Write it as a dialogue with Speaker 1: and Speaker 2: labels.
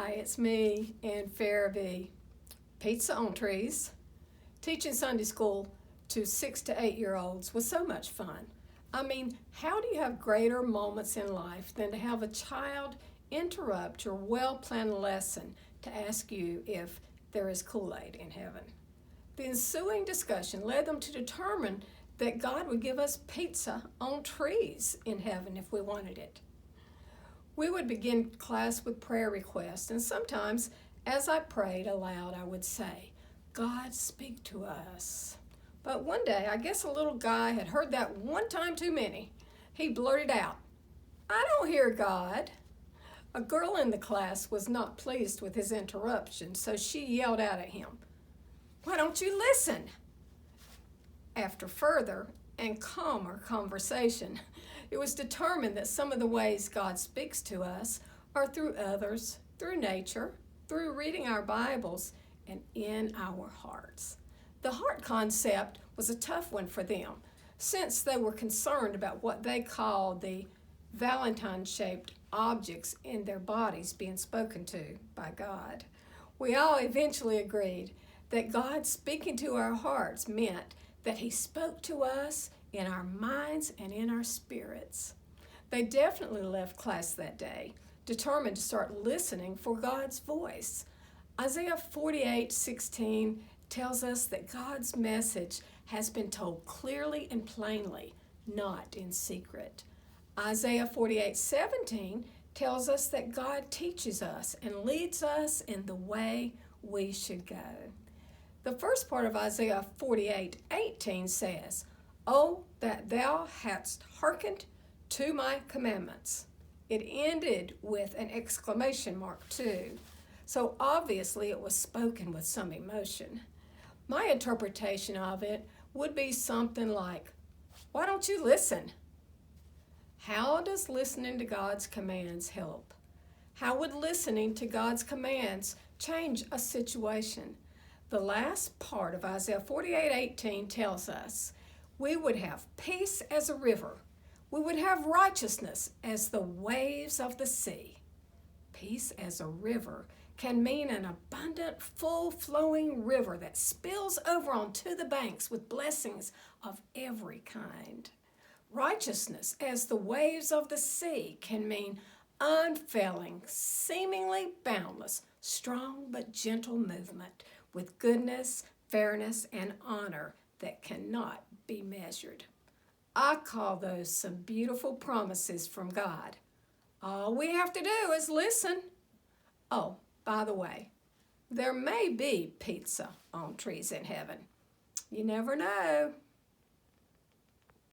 Speaker 1: Hi, it's me and Farabee. Pizza on trees. Teaching Sunday school to 6 to 8-year-olds was so much fun. I mean, how do you have greater moments in life than to have a child interrupt your well-planned lesson to ask you if there is Kool-Aid in heaven? The ensuing discussion led them to determine that God would give us pizza on trees in heaven if we wanted it. We would begin class with prayer requests, and sometimes as I prayed aloud, I would say, "God, speak to us." But one day, I guess a little guy had heard that one time too many. He blurted out, "I don't hear God." A girl in the class was not pleased with his interruption, so she yelled out at him, "Why don't you listen?" After further and calmer conversation, it was determined that some of the ways God speaks to us are through others, through nature, through reading our Bibles, and in our hearts. The heart concept was a tough one for them, since they were concerned about what they called the Valentine-shaped objects in their bodies being spoken to by God. We all eventually agreed that God speaking to our hearts meant that He spoke to us in our minds and in our spirits. They definitely left class that day, determined to start listening for God's voice. Isaiah 48:16 tells us that God's message has been told clearly and plainly, not in secret. Isaiah 48:17 tells us that God teaches us and leads us in the way we should go. The first part of Isaiah 48:18 says, "Oh, that thou hadst hearkened to my commandments." It ended with an exclamation mark too. So obviously it was spoken with some emotion. My interpretation of it would be something like, "Why don't you listen?" How does listening to God's commands help? How would listening to God's commands change a situation? The last part of Isaiah 48:18 tells us we would have peace as a river. We would have righteousness as the waves of the sea. Peace as a river can mean an abundant, full-flowing river that spills over onto the banks with blessings of every kind. Righteousness as the waves of the sea can mean unfailing, seemingly boundless, strong but gentle movement with goodness, fairness, and honor that cannot be measured. I call those some beautiful promises from God. All we have to do is listen. Oh, by the way, there may be pizza on trees in heaven. You never know.